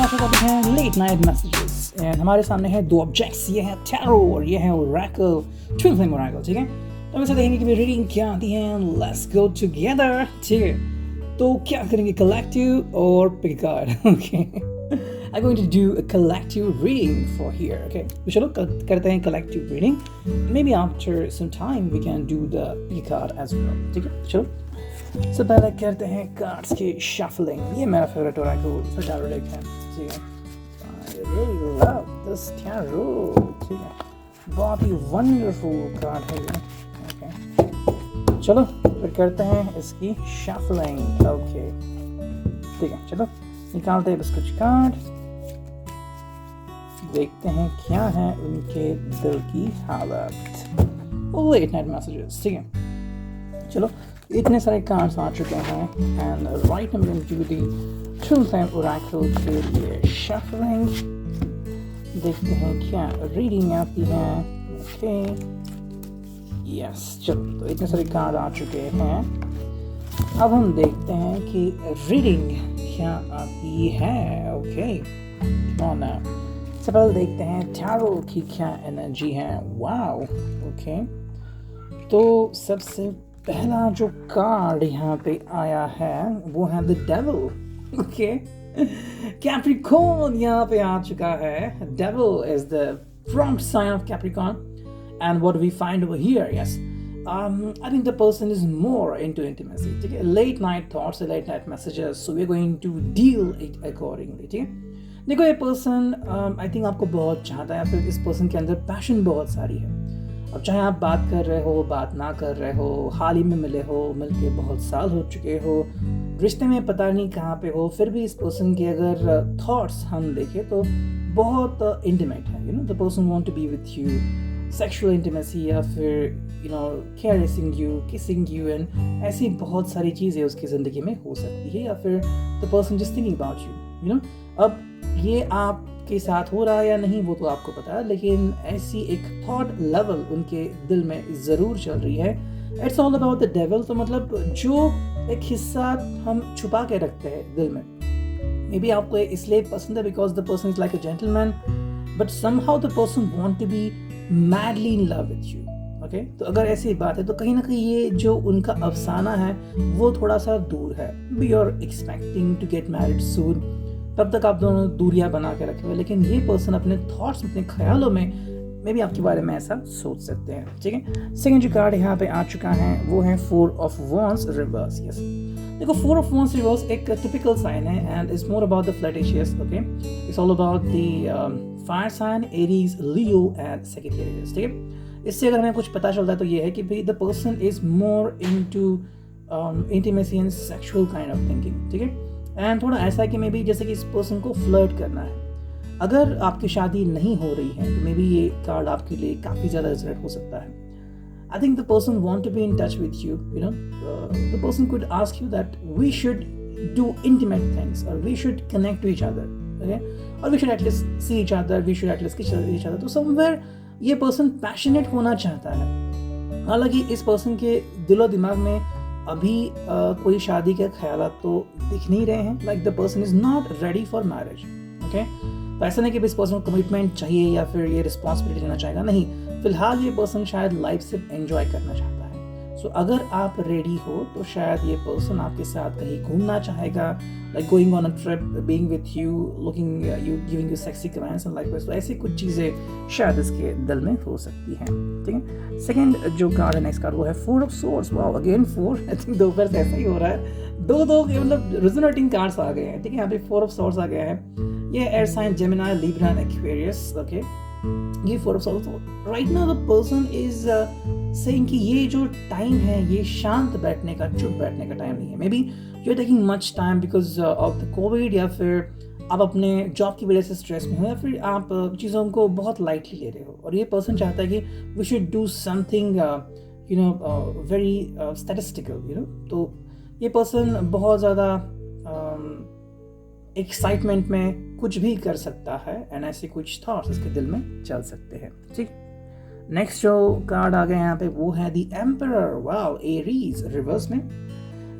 आज का टॉपिक है लेट नाइट मैसेजेस एंड हमारे सामने है दो ऑब्जेक्ट्स, ये है टैरो और ये है ओरेकल, ट्विन फ्लेम ओरेकल। ठीक है, तो वैसे देखेंगे कि रीडिंग क्या आती है। Let's go together. ठीक है, तो क्या करेंगे, कलेक्टिव और pick card. Okay, I'm going to do a collective reading for here. Okay, तो चलो करते हैं collective reading. Maybe after some time we can do the pick card as well. ठीक है, चलो सबसे पहले करते हैं कार्ड्स की शफलिंग। ये मेरा फेवरेट ओरेकल टैरो डेक है। ठीक है, I really love this tarot। ठीक है, बहुत ही वंडरफुल कार्ड है ये। ओके, चलो फिर करते हैं इसकी शफलिंग। ओके, ठीक है, चलो निकालते हैं बस कुछ कार्ड, देखते हैं क्या है उनके दिल की हालत। Late night messages. ठीक है, चलो इतने सारे कार्ड्स आ चुके हैं and right now we going to the twin flame oracle के लिए शफलिंग। देखते हैं क्या रीडिंग आती है। ओके, यस, चलो तो इतने सारे कार्ड आ चुके हैं। अब हम देखते हैं कि रीडिंग क्या आती है। ओके, कम ऑन, सबसे पहले देखते हैं टैरो की क्या एनर्जी है। वाओ, ओके, तो सबसे पहला जो कार्ड यहाँ पे आया है वो है द डेविल। ओके, कैप्रिकॉर्न यहाँ पे आ चुका है। Devil is the prompt sign of Capricorn, and what we find over here, yes, I think the person is more into intimacy. ठीक है, late night thoughts, late night messages, so we're going to deal it accordingly. ठीक है, देखो ये person I think आपको बहुत चाहता है, फिर इस पर्सन के अंदर पैशन बहुत सारी है। अब चाहे आप बात कर रहे हो, बात ना कर रहे हो, हाल ही में मिले हो, मिलके बहुत साल हो चुके हो, रिश्ते में पता नहीं कहाँ पे हो, फिर भी इस पर्सन के अगर थॉट्स हम देखें तो बहुत इंटीमेट है। You know, the person want to be with you, sexual intimacy, या फिर you know caressing you, kissing you, and ऐसी बहुत सारी चीज़ें उसकी ज़िंदगी में हो सकती है। या फिर the person just thinking about you. You no, अब ये आपके साथ हो रहा है या नहीं वो तो आपको पता है, लेकिन ऐसी एक थॉट लेवल उनके दिल में ज़रूर चल रही है। It's all about the devil. तो मतलब जो एक हिस्सा हम छुपा के रखते हैं दिल में, मे बी आपको इसलिए पसंद है because the person is like a gentleman, but somehow the person want to be madly in love with you. Okay, तो अगर ऐसी बात है तो कहीं ना कहीं ये जो उनका अफसाना है वो थोड़ा सा दूर है। We are expecting to get married soon, तब तक आप दोनों दूरियां बना के रखे हुए, लेकिन ये पर्सन अपने थॉट्स, अपने ख्यालों में मे बी आपके बारे में ऐसा सोच सकते हैं। ठीक है, सेकंड जो कार्ड यहाँ पे आ चुका है वो है 4 ऑफ वॉन्ड्स रिवर्स। यस, देखो 4 ऑफ वॉन्ड्स रिवर्स एक टिपिकल साइन है and it's more about the flirtatious. Okay, it's all about the fire sign, Aries, Leo and Sagittarius. ठीक है, इससे अगर हमें कुछ पता चलता है तो ये है कि भाई the person is more into intimacy and sexual kind of thinking. ठीक है, एंड थोड़ा ऐसा है कि मे बी जैसे कि इस पर्सन को फ्लर्ट करना है। अगर आपकी शादी नहीं हो रही है तो मे बी ये कार्ड आपके लिए काफ़ी ज़्यादा रिजल्ट हो सकता है। I think the person want to be in touch with you. You know, the person could ask you that we should do intimate things और we should connect to each other. Okay, और we should at least see each other, we should at least kiss each other. तो somewhere ये person passionate होना चाहता है। हालांकि इस person के दिलो दिमाग में अभी कोई शादी के ख्यालात तो दिख नहीं रहे हैं। Like the person is not ready for marriage. Okay, तो ऐसा नहीं कि इस पर्सन को कमिटमेंट चाहिए या फिर ये रिस्पॉन्सिबिलिटी लेना चाहेगा, नहीं, फिलहाल ये पर्सन शायद लाइफ सिर्फ एंजॉय करना चाहता है। सो अगर आप रेडी हो तो शायद ये पर्सन आपके साथ कहीं घूमना चाहेगा, like going on a trip, being with you, looking you, giving you sexy comments and like that. तो ऐसी कुछ चीज़ें शायद इसके दिल में हो सकती हैं। ठीक है, सेकंड जो कार्ड है, नेक्स्ट कार्ड, वो है 4 of swords. Wow, again 4। I think दोपहर से ऐसा ही हो रहा है, दो मतलब रिजोनेटिंग कार्ड्स आ गए हैं। ठीक है, यहाँ पे 4 ऑफ सोर्ड्स आ गया है। ये air sign Gemini, Libra and Aquarius. Okay, ये 4 of swords. Right now the person is saying कि ये जो टाइम है ये शांत बैठने का, चुप बैठने का टाइम नहीं है। Maybe you are taking much time because of the Covid, या फिर आप अपने जॉब की वजह से स्ट्रेस में हो, या फिर आप चीज़ों को बहुत लाइटली ले रहे हो। और ये पर्सन चाहता है कि we should do something you know very statistical. You know, तो ये पर्सन बहुत ज़्यादा एक्साइटमेंट में कुछ भी कर सकता है एंड ऐसे कुछ थॉट्स इसके दिल में चल सकते हैं। ठीक, नेक्स्ट जो कार्ड आ गया यहाँ पे वो है the emperor. Wow, Aries reverse में।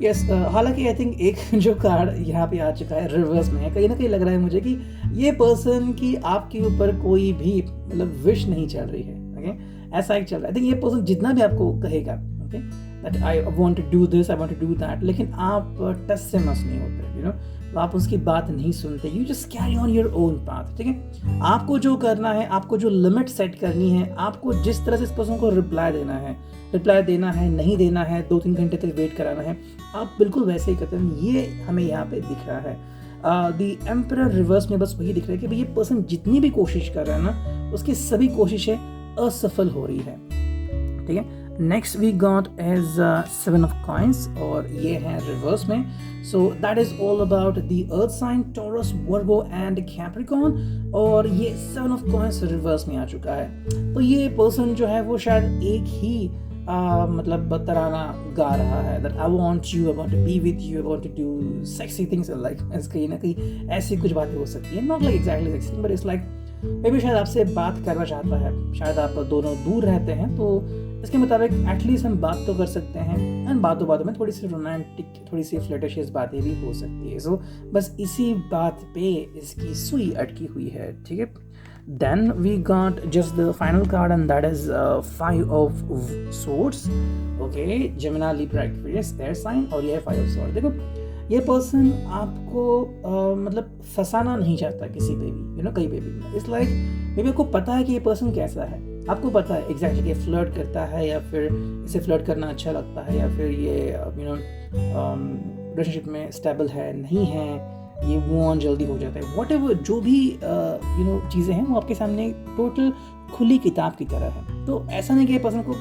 यस हालांकि आई थिंक एक जो कार्ड यहाँ पे आ चुका है रिवर्स में है, कहीं ना कहीं लग रहा है मुझे कि ये पर्सन की आपके ऊपर कोई भी मतलब विश नहीं चल रही है। ओके ऐसा एक चल रहा है। आई थिंक ये पर्सन जितना भी आपको कहेगा okay that I want to do this, I want to do that, लेकिन आप टच से मस नहीं होते, यू नो, तो आप उसकी बात नहीं सुनते। You just carry on your own path. ठीक है, आपको जो करना है, आपको जो लिमिट सेट करनी है, आपको जिस तरह से इस पर्सन को रिप्लाई देना है नहीं देना है, 2-3 घंटे तक वेट कराना है, आप बिल्कुल वैसे ही करते हैं। ये हमें यहाँ पे दिख रहा है। द एम्परर रिवर्स में बस वही दिख रहा है कि भाई ये पर्सन जितनी भी कोशिश कर रहा है ना, उसकी सभी कोशिशें असफल हो रही है। ठीक है, next we got as 7 of coins और ये है रिवर्स में। So that is all about the earth sign Taurus, Virgo and Capricorn, और ये 7 ऑफ कॉइंस रिवर्स में आ चुका है। तो ये पर्सन जो है वो शायद एक ही मतलब तराना गा रहा है that I want you, I want to be with you, I want to do sexy things in life. कहीं ना कहीं ऐसी कुछ बातें हो सकती है, not like exactly sexy but it's like maybe शायद आपसे बात करना चाहता है, शायद आप दोनों दूर रहते हैं, तो इसके मुताबिक एटलीस्ट हम बात तो कर सकते हैं, एंड बातों में थोड़ी सी रोमांटिक, थोड़ी सी फ्लर्टिशियस बातें भी हो सकती है। सो बस इसी बात पे इसकी सुई अटकी हुई है। ठीक है, then we got just the final card and that is 5 of swords. okay, Gemini, Libra, Aquarius, air sign, और ये है 5 of swords। देखो ये पर्सन आपको मतलब फंसाना नहीं चाहता किसी पे भी, यू नो, कहीं पे भी। इट्स लाइक मे बी आपको पता है कि ये पर्सन कैसा है, आपको पता है एग्जैक्टली कि फ्लर्ट करता है या फिर इसे फ्लर्ट करना अच्छा लगता है, या फिर ये यू नो रिलेशनशिप में स्टेबल है नहीं है, ये मूव ऑन जल्दी हो जाता है, वॉट एवर जो भी यू नो चीज़ें हैं वो आपके सामने टोटल खुली किताब की तरह है। तो ऐसा नहीं कि ये पर्सन को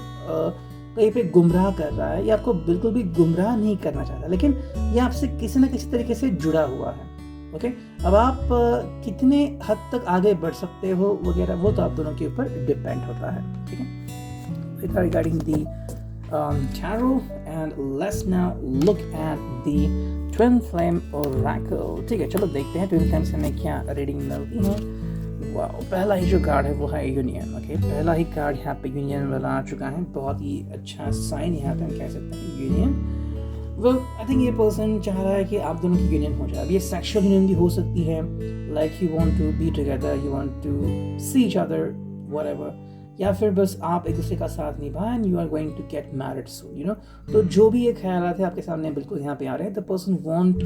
कहीं पे गुमराह कर रहा है, या आपको बिल्कुल भी गुमराह नहीं करना चाहता, लेकिन ये आपसे किसी न किसी तरीके से जुड़ा हुआ है। ओके, अब आप कितने हद तक आगे बढ़ सकते हो वगैरह वो तो आप दोनों के ऊपर डिपेंड होता है। ठीक है, regarding the tarot, and let's now look at the twin flame oracle। ठीक है, चलो देखते हैं twin flame से हमें क्या रीडिंग मिलती है। वाओ, पहला ही जो कार्ड है वो है यूनियन। ओके, पहला ही कार्ड यहाँ पे यूनियन वाला आ चुका है, बहुत ही अच्छा साइन यहाँ पे हम कह सकते हैं यूनियन। वेल आई थिंक ये पर्सन चाह रहा है कि आप दोनों की यूनियन हो जाए। अब ये सेक्सुअल यूनियन भी हो सकती है, like you want to be together, you want to see each other whatever, या फिर बस आप एक दूसरे का साथ निभाएं and you are going to get married soon, you know. तो जो भी ये ख्यालात है आपके सामने बिल्कुल यहाँ पे आ रहे हैं। The person want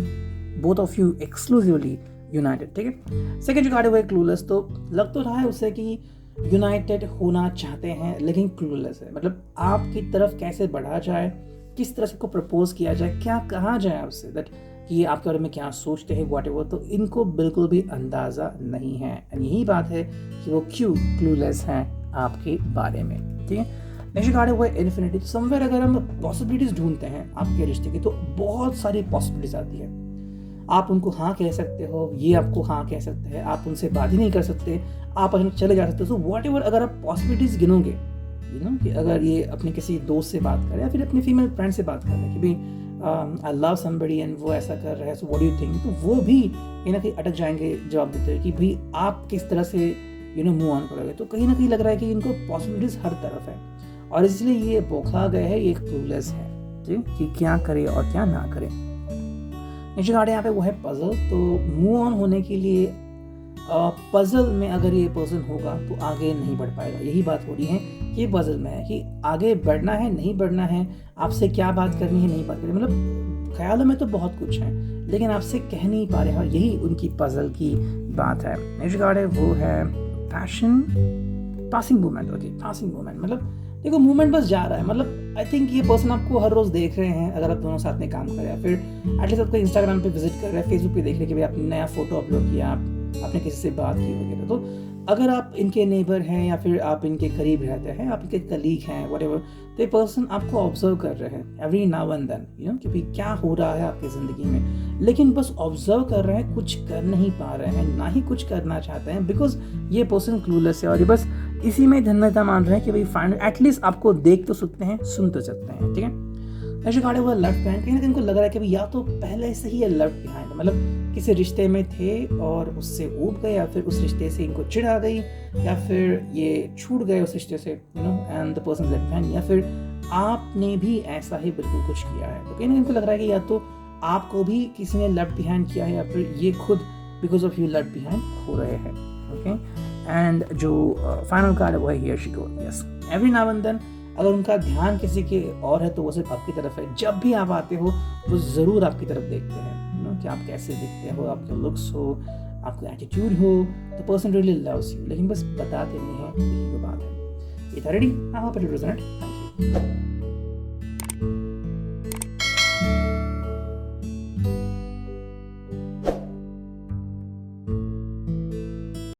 both of you exclusively United. ठीक है, सेकंड जो कार्ड है वो है क्लूलेस। तो लग तो रहा है उसे कि यूनाइटेड होना चाहते हैं लेकिन क्लूलेस है, मतलब आपकी तरफ कैसे बढ़ा जाए, किस तरह से को प्रपोज किया जाए, क्या कहा जाए आपसे, दैट कि ये आपके बारे में क्या सोचते हैं व्हाटएवर, तो इनको बिल्कुल भी अंदाज़ा नहीं है। एंड यही बात है कि वो क्यों क्लूलेस हैं आपके बारे में। ठीक है, नेक्स्ट कार्ड है वो है इन्फिनिटी। समवेयर अगर हम पॉसिबिलिटीज ढूंढते हैं आपके रिश्ते की, तो बहुत सारी पॉसिबिलिटीज आती है। आप उनको हाँ कह सकते हो, ये आपको हाँ कह सकते हैं, आप उनसे बात ही नहीं कर सकते, आप अचानक चले जा सकते हो। सो व्हाटएवर अगर आप पॉसिबिलिटीज गिनोगे, यू नो, कि अगर ये अपने किसी दोस्त से बात करे या फिर अपने फीमेल फ्रेंड से बात कर रहे हैं कि भाई आई लव समबडी एंड वो ऐसा कर रहा है, so what do you think, तो वो भी कहीं ना कहीं अटक जाएंगे जवाब देते हुए कि भाई आप किस तरह से यू नो मूव ऑन करोगे। तो कहीं ना कहीं लग रहा है कि इनको पॉसिबिलिटीज हर तरफ है, और इसलिए ये बौखला गए है, ये क्लूलेस है, ठीक, कि क्या करे और क्या ना करे। नेक्स्ट कार्ड यहाँ पे वो है पजल। तो मूव ऑन होने के लिए पजल में अगर ये पर्सन होगा तो आगे नहीं बढ़ पाएगा। यही बात हो रही है कि पजल में है कि आगे बढ़ना है नहीं बढ़ना है, आपसे क्या बात करनी है नहीं बात करनी, मतलब ख्यालों में तो बहुत कुछ है लेकिन आपसे कह नहीं पा रहे हैं, और यही उनकी पजल की बात है। नेक्स्ट कार्ड है वो है passion, passing movement. Okay, passing movement मतलब देखो मूवमेंट बस जा रहा है, मतलब आई थिंक ये पर्सन आपको हर रोज देख रहे हैं, अगर आप दोनों साथ में काम कर रहे हैं, फिर एटलीस्ट आपको इंस्टाग्राम पे विजिट कर रहे हैं, फेसबुक पे देख रहे हैं कि भाई आपने नया फोटो अपलोड किया, आपने किसी से बात की वगैरह। तो अगर आप इनके नेबर हैं या फिर आप इनके करीब रहते हैं, आप इनके कलीग हैं व्हाटएवर, तो ये पर्सन आपको ऑब्जर्व कर रहे हैं every now and then, you know, कि भाई क्या हो रहा है आपकी ज़िंदगी में, लेकिन बस ऑब्जर्व कर रहे हैं, कुछ कर नहीं पा रहे हैं, ना ही कुछ करना चाहते हैं, बिकॉज ये पर्सन क्लूलेस है और ये बस इसी में धन्यता मान रहे हैं कि भाई फाइनल एटलीस्ट आपको देख तो सकते हैं, सुन तो सकते हैं। ठीक है, नेक्स्ट कार्ड है वो लेफ्ट बिहाइंड। कहीं ना कहीं इनको लग रहा है कि भाई या तो पहले से ही है लेफ्ट बिहाइंड, मतलब किसी रिश्ते में थे और उससे ऊब गए, या फिर उस रिश्ते से इनको चिढ़ आ गई, या फिर ये छूट गए उस रिश्ते से, you know, and the person left behind, या फिर आपने भी ऐसा ही बिल्कुल कुछ किया है। तो कहीं ना कहीं लग रहा है कि या तो आपको भी किसी ने लेफ्ट बिहाइंड किया है या फिर ये खुद because of you left behind हो रहे हैं। ओके, एंड जो फाइनल कार्ड है वो है here she go. Yes, every now and then अगर उनका ध्यान किसी के और है तो वो सिर्फ आपकी तरफ है। जब भी आप आते हो वो ज़रूर आपकी तरफ देखते हैं, कि आप कैसे दिखते हो, आपके लुक्स हो, आपका एटीट्यूड हो। The person really loves you, लेकिन बस बताते नहीं है, यही वो बात है। ये था ready, I hope it रिजनेट। Thank you.